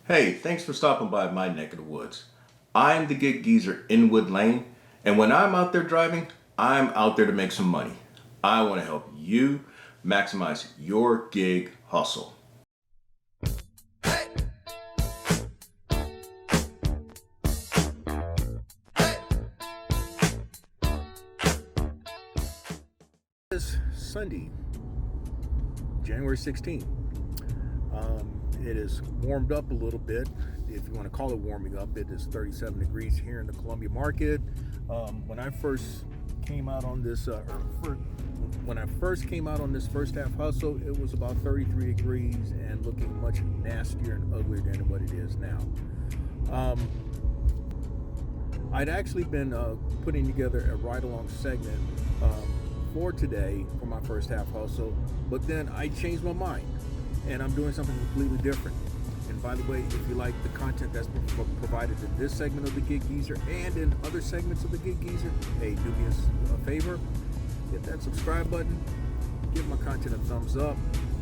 Hey, thanks for stopping by my neck of the woods. I'm the gig geezer in Wood Lane, and when I'm out there driving, I'm out there to make some money. I want to help you maximize your gig hustle. It's Sunday, January 16th. It is warmed up a little bit, if you want to call it warming up. It is 37 degrees here in the Columbia market. When I first came out on this, first half hustle, it was about 33 degrees and looking much nastier and uglier than what it is now. I'd actually been putting together a ride-along segment for today for my first half hustle, but then I changed my mind and I'm doing something completely different. And by the way, if you like the content that's provided in this segment of the Gig Geezer and in other segments of the Gig Geezer, hey, do me a favor, hit that subscribe button, give my content a thumbs up.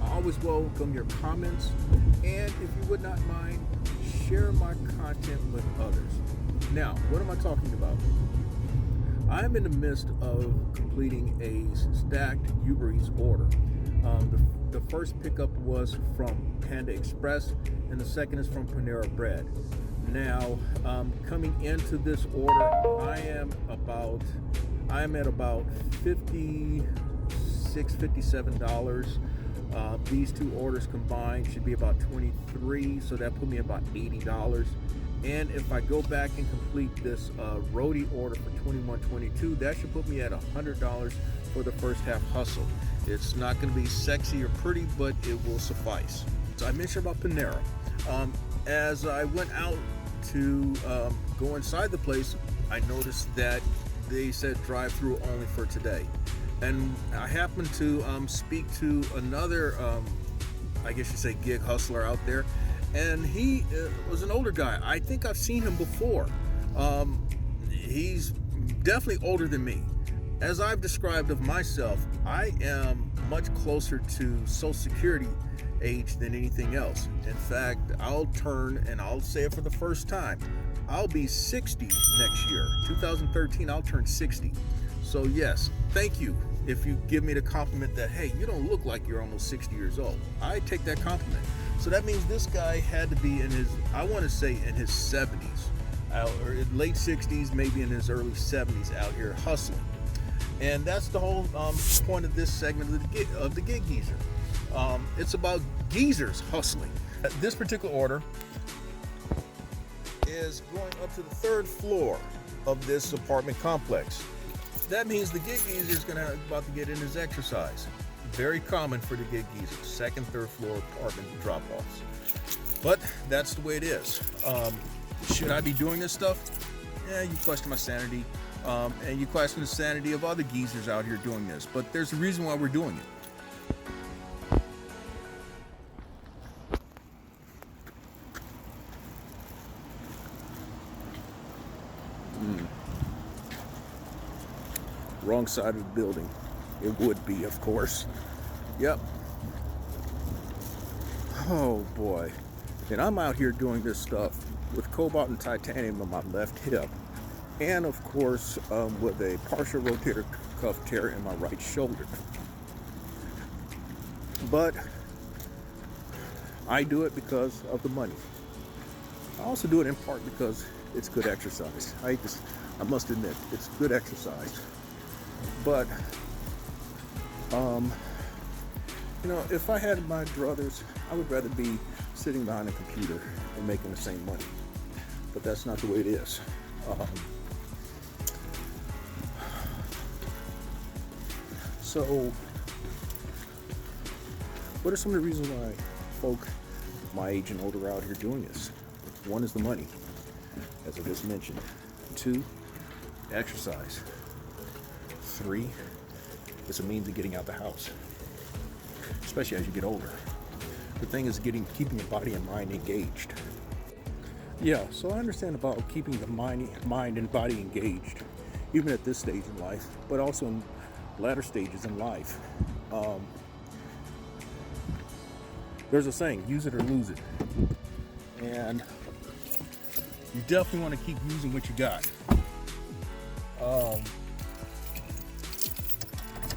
I always welcome your comments, and if you would not mind, share my content with others. Now, what am I talking about? I'm in the midst of completing a stacked UberEats order. The first pickup was from Panda Express, and the second is from Panera Bread. Now, coming into this order, I am at about $56, $57. These two orders combined should be about $23, so that put me about $80. And if I go back and complete this roadie order for $21.22, that should put me at $100 for the first half hustle. It's not going to be sexy or pretty, but it will suffice. So I mentioned about Panera. As I went out to go inside the place, I noticed that they said drive-through only for today. And I happened to speak to another, I guess you say, gig hustler out there. And he was an older guy. I think I've seen him before. He's definitely older than me. As I've described of myself, I am much closer to Social Security age than anything else. In fact, I'll turn, and I'll say it for the first time, I'll be 60 next year. 2013, I'll turn 60. So yes, thank you if you give me the compliment that, hey, you don't look like you're almost 60 years old. I take that compliment. So that means this guy had to be in his, I want to say in his 70s, or late 60s, maybe in his early 70s out here hustling. And that's the whole point of this segment of the Gig Geezer. It's about geezers hustling. This particular order is going up to the third floor of this apartment complex. That means the Gig Geezer is about to get in his exercise. Very common for the Gig Geezer, second, third floor apartment drop-offs. But that's the way it is. Should I be doing this stuff? Yeah, you question my sanity. And you question the sanity of other geezers out here doing this. But there's a reason why we're doing it. Wrong side of the building. It would be, of course. Yep. Oh boy. And I'm out here doing this stuff with cobalt and titanium on my left hip. And of course, with a partial rotator cuff tear in my right shoulder. But I do it because of the money. I also do it in part because it's good exercise. I must admit, it's good exercise. But, if I had my druthers, I would rather be sitting behind a computer and making the same money. But that's not the way it is. So, what are some of the reasons why folk my age and older are out here doing this? One is the money, as I just mentioned. 2, exercise. 3, it's a means of getting out the house, especially as you get older. The thing is keeping your body and mind engaged. Yeah, so I understand about keeping the mind and body engaged, even at this stage in life, but also in latter stages in life. There's a saying, use it or lose it. and you definitely want to keep using what you got.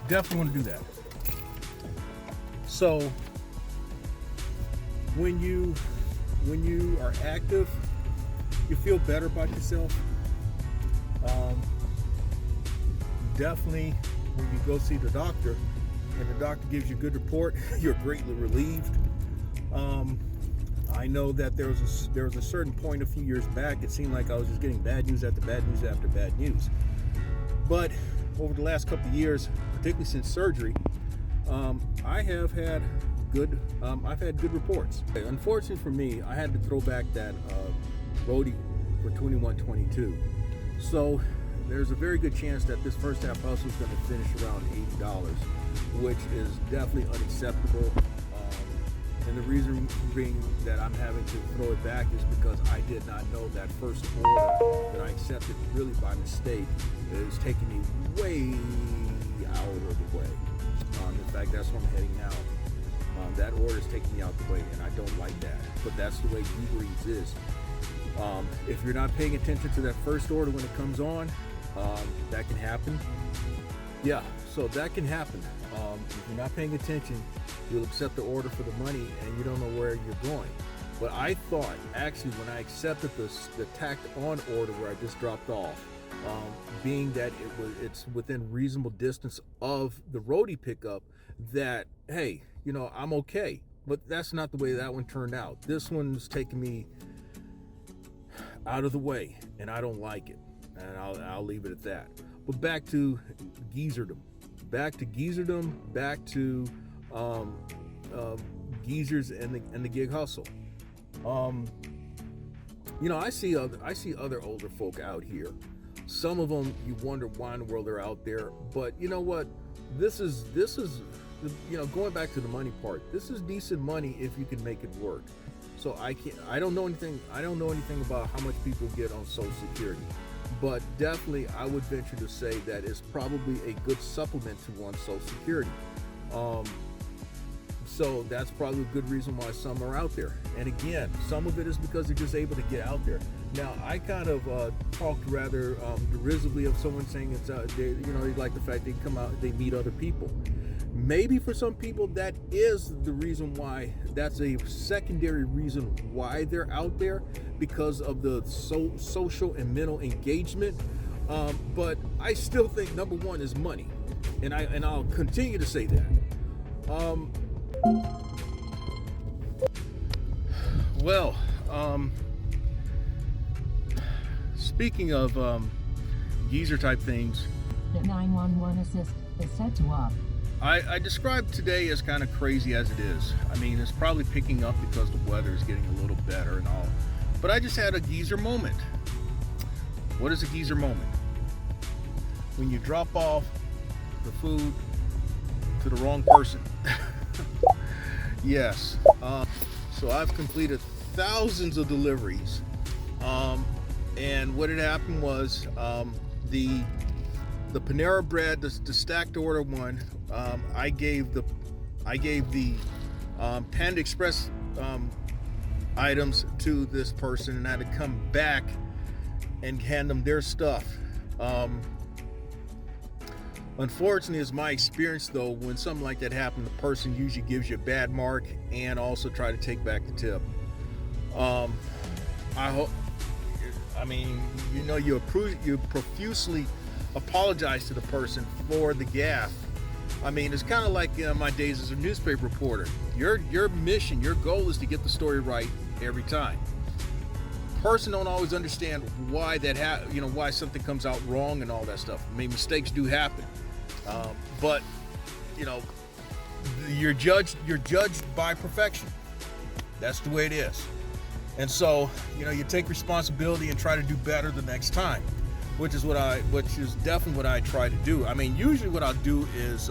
Definitely want to do that. So when you are active, you feel better about yourself. Definitely when you go see the doctor and the doctor gives you a good report, you're greatly relieved. I know that there was a certain point a few years back, it seemed like I was just getting bad news after bad news after bad news. But over the last couple of years, particularly since surgery, I have had good reports. Unfortunately for me, I had to throw back that roadie for 21-22. So there's a very good chance that this first half hustle is going to finish around $80, which is definitely unacceptable. And the reason being that I'm having to throw it back is because I did not know that first order that I accepted really by mistake is taking me way out of the way. In fact, that's where I'm heading now. That order is taking me out the way, and I don't like that. But that's the way UberEats is. If you're not paying attention to that first order when it comes on, that can happen. Yeah, so that can happen. If you're not paying attention, you'll accept the order for the money and you don't know where you're going. But I thought, actually, when I accepted the tacked on order where I just dropped off, being that it's within reasonable distance of the roadie pickup, that, hey, I'm okay. But that's not the way that one turned out. This one's taking me out of the way, and I don't like it. And I'll leave it at that. But back to geezerdom. Back to geezers and the gig hustle. I see other older folk out here. Some of them you wonder why in the world they're out there, but you know what? This is going back to the money part. This is decent money if you can make it work. So I don't know anything about how much people get on Social Security. But definitely, I would venture to say that it's probably a good supplement to one's Social Security. So that's probably a good reason why some are out there. And again, some of it is because they're just able to get out there. Now, I kind of talked rather derisively of someone saying they like the fact they come out, they meet other people. Maybe for some people that is the reason why. That's a secondary reason why they're out there, because of the social and mental engagement. But I still think number one is money, and I'll continue to say that. Speaking of geezer type things, the 911 assist is set to off. I described today as kind of crazy as it is. I mean, it's probably picking up because the weather is getting a little better and all. But I just had a geezer moment. What is a geezer moment? When you drop off the food to the wrong person. Yes. So I've completed thousands of deliveries. And what had happened was the Panera Bread, the stacked order one, I gave the Panda Express items to this person, and I had to come back and hand them their stuff. Unfortunately, it's my experience though, when something like that happens, the person usually gives you a bad mark and also try to take back the tip. You profusely apologize to the person for the gaffe. I mean, it's kind of like my days as a newspaper reporter. Your mission, your goal is to get the story right every time. Person don't always understand why why something comes out wrong and all that stuff. I mean, mistakes do happen, but you're judged by perfection. That's the way it is. And so you take responsibility and try to do better the next time, which is definitely what I try to do. I mean, usually what I'll do is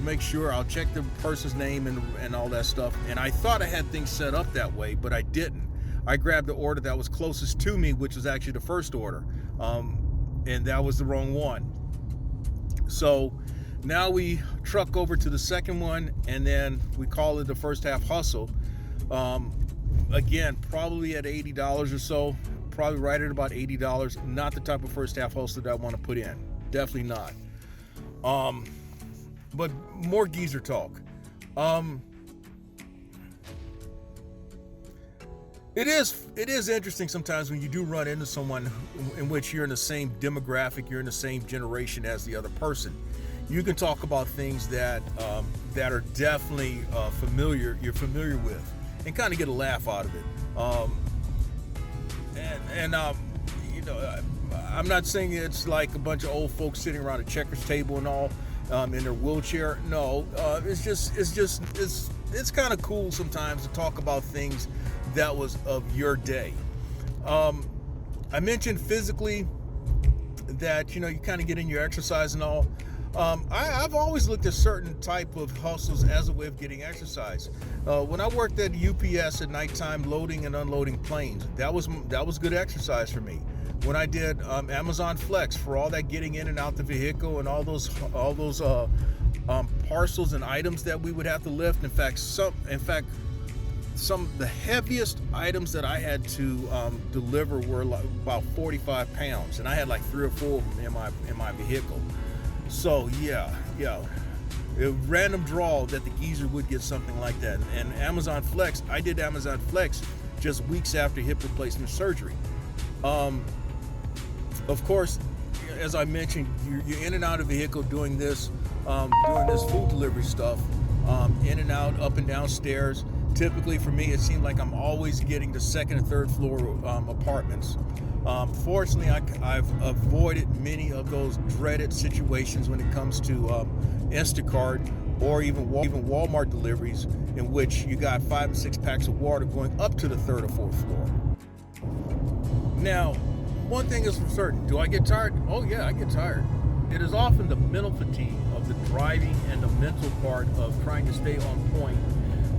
make sure I'll check the person's name and all that stuff. And I thought I had things set up that way, but I didn't. I grabbed the order that was closest to me, which was actually the first order, and that was the wrong one. So now we truck over to the second one, and then we call it the first half hustle. Again, probably at $80 or so, probably right at about $80. Not the type of first half hustle that I want to put in. Definitely not. But more geezer talk. It is interesting sometimes when you do run into someone in which you're in the same demographic, you're in the same generation as the other person. You can talk about things that are definitely you're familiar with, and kind of get a laugh out of it. I'm not saying it's like a bunch of old folks sitting around a checkers table and all in their wheelchair. No, it's kind of cool sometimes to talk about things that was of your day. I mentioned physically that you kind of get in your exercise and all. I've always looked at certain type of hustles as a way of getting exercise. When I worked at UPS at nighttime loading and unloading planes, that was good exercise for me. When I did Amazon Flex, for all that getting in and out the vehicle and all those parcels and items that we would have to lift. In fact, some of the heaviest items that I had to deliver were like about 45 pounds, and I had like 3 or 4 of them in my vehicle. So yeah, a random draw that the geezer would get something like that. And Amazon Flex, I did Amazon Flex just weeks after hip replacement surgery. Of course, as I mentioned, you're in and out of vehicle doing this food delivery stuff, in and out, up and down stairs. Typically for me, it seemed like I'm always getting to second and third floor apartments. Fortunately, I've avoided many of those dreaded situations when it comes to Instacart or even Walmart deliveries, in which you got 5 and 6 packs of water going up to the 3rd or 4th floor. Now, one thing is for certain, do I get tired? Oh yeah, I get tired. It is often the mental fatigue of the driving and the mental part of trying to stay on point,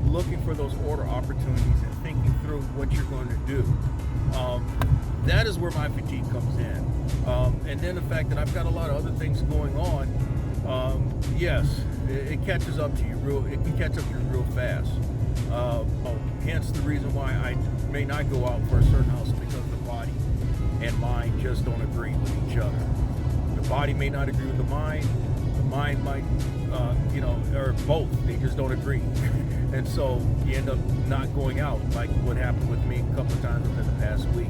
looking for those order opportunities and thinking through what you're going to do. That is where my fatigue comes in. And then the fact that I've got a lot of other things going on, yes, it catches up to you it can catch up to you real fast. Hence the reason why I may not go out for a certain house, because the body and mind just don't agree with each other. The body may not agree with the mind might, or both, they just don't agree. And so you end up not going out, like what happened with me a couple of times within the past week.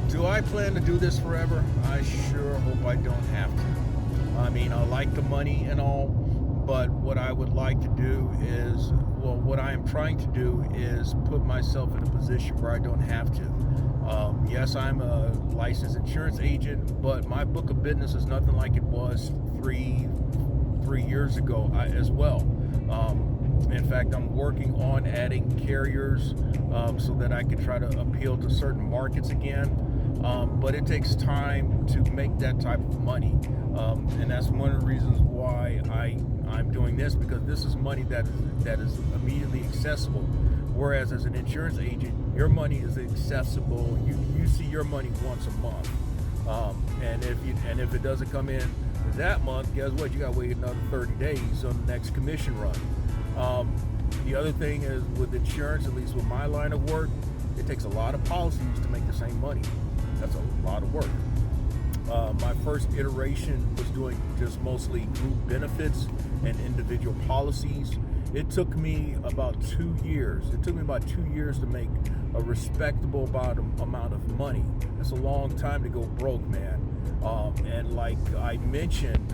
Do I plan to do this forever? I sure hope I don't have to. I mean, I like the money and all, but what I would like to do is, what I am trying to do is put myself in a position where I don't have to. Yes, I'm a licensed insurance agent, but my book of business is nothing like it was three years ago as well. In fact, I'm working on adding carriers so that I can try to appeal to certain markets again. But it takes time to make that type of money. And that's one of the reasons why I'm doing this, because this is money that is immediately accessible. Whereas as an insurance agent, your money is accessible. You see your money once a month. And if it doesn't come in that month, guess what? You got to wait another 30 days on the next commission run. The other thing is with insurance, at least with my line of work, it takes a lot of policies to make the same money. That's a lot of work. My first iteration was doing just mostly group benefits and individual policies. It took me about 2 years. It took me about 2 years to make a respectable amount of money. That's a long time to go broke, man. And like I mentioned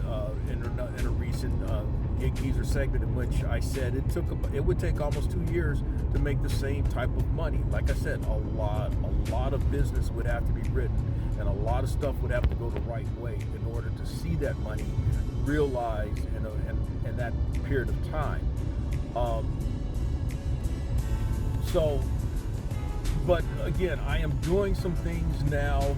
in a recent Gig Geezer segment, in which I said it would take almost 2 years to make the same type of money. Like I said, a lot of business would have to be written, and a lot of stuff would have to go the right way in order to see that money realized in that period of time. But again, I am doing some things now.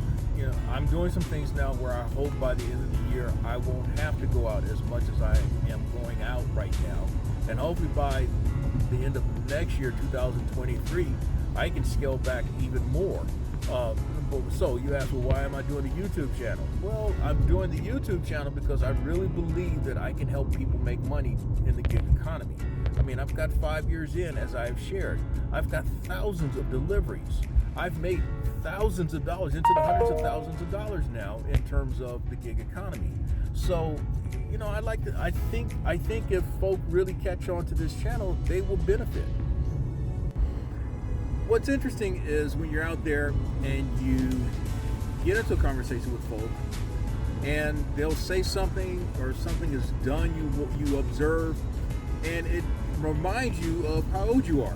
I'm doing some things now where I hope by the end of the year I won't have to go out as much as I am going out right now. And hopefully by the end of next year, 2023, I can scale back even more. So you ask, well, why am I doing the YouTube channel? Well, I'm doing the YouTube channel because I really believe that I can help people make money in the gig economy. I mean, I've got 5 years in, as I've shared. I've got thousands of deliveries. I've made thousands of dollars, into the hundreds of thousands of dollars now in terms of the gig economy. So, I think if folk really catch on to this channel, they will benefit. What's interesting is when you're out there and you get into a conversation with folk, and they'll say something, or something is done, you observe, and it reminds you of how old you are.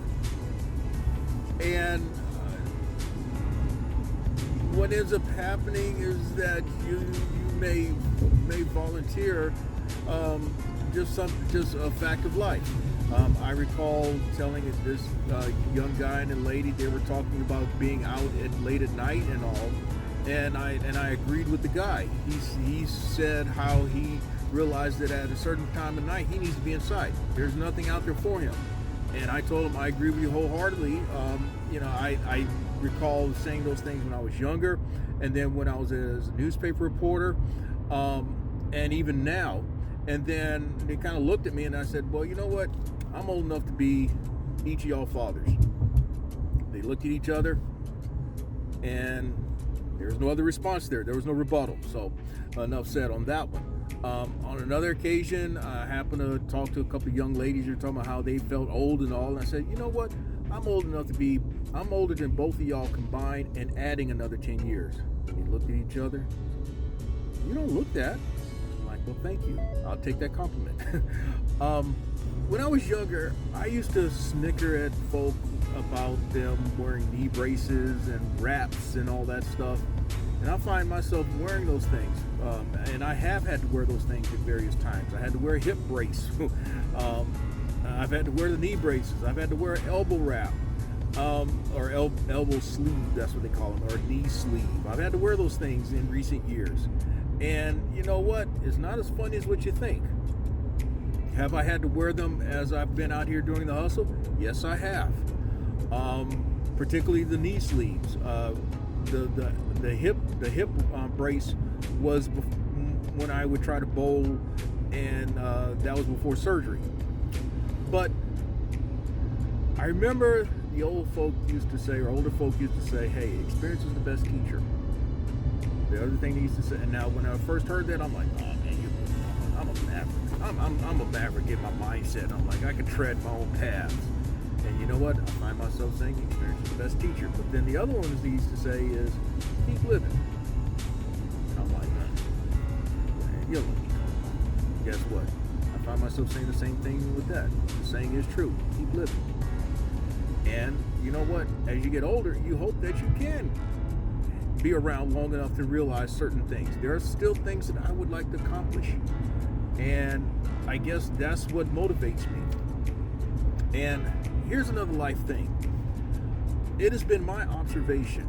And what ends up happening is that you may volunteer just a fact of life. I recall telling this young guy and a lady, they were talking about being out late at night and all. And I agreed with the guy. He said how he realized that at a certain time of night he needs to be inside. There's nothing out there for him. And I told him I agree with you wholeheartedly. I recall saying those things when I was younger, and then when I was as a newspaper reporter, and even now. And then they kind of looked at me, and I said, well, you know what? I'm old enough to be each of y'all fathers. They looked at each other, and there was no other response there. There was no rebuttal. So enough said on that one. On another occasion, I happened to talk to a couple of young ladies who were talking about how they felt old and all. And I said, you know what? I'm older than both of y'all combined and adding another 10 years. They looked at each other. You don't look that. I'm like, well, thank you. I'll take that compliment. When I was younger, I used to snicker at folk about them wearing knee braces and wraps and all that stuff. And I find myself wearing those things. And I have had to wear those things at various times. I had to wear a hip brace. I've had to wear the knee braces. I've had to wear an elbow wrap, or elbow sleeve, that's what they call them, or knee sleeve. I've had to wear those things in recent years. And you know what? It's not as funny as what you think. Have I had to wear them as I've been out here doing the hustle? Yes, I have. Particularly the knee sleeves. The hip brace was when I would try to bowl, and that was before surgery. But I remember the older folk used to say, hey, experience is the best teacher. The other thing they used to say, and now when I first heard that, I'm like, oh man, I'm a maverick. I'm a maverick in my mindset. I'm like, I can tread my own paths. And you know what? I find myself saying experience is the best teacher. But then the other ones they used to say is, keep living. And I'm like, man, you're lucky. Guess what? I find myself saying the same thing with that. The saying is true. Keep living. And you know what? As you get older, you hope that you can be around long enough to realize certain things. There are still things that I would like to accomplish. And I guess that's what motivates me. And here's another life thing. It has been my observation,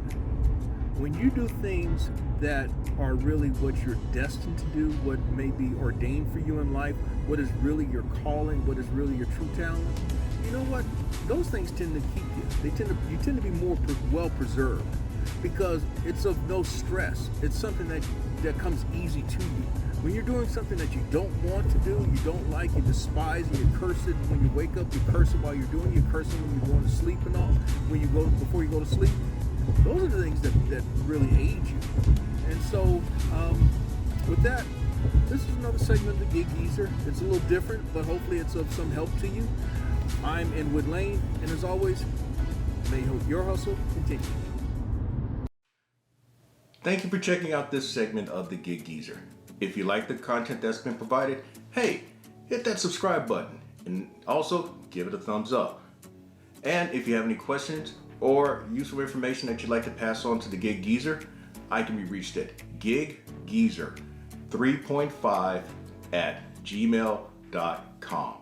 when you do things that are really what you're destined to do, what may be ordained for you in life, what is really your calling, what is really your true talent, you know what? Those things tend to keep you. You tend to be more well preserved, because it's of no stress. It's something that comes easy to you. When you're doing something that you don't want to do, you don't like, you despise, and you curse it when you wake up, you curse it while you're doing it, you curse it when you're going to sleep and all, before you go to sleep, those are the things that really aid you. And so, with that, this is another segment of the Gig Geezer. It's a little different, but hopefully it's of some help to you. I'm in Wood Lane, and as always, may your hustle continue. Thank you for checking out this segment of the Gig Geezer. If you like the content that's been provided, hey, hit that subscribe button, and also give it a thumbs up. And if you have any questions or useful information that you'd like to pass on to the Gig Geezer, I can be reached at giggeezer3.5@gmail.com.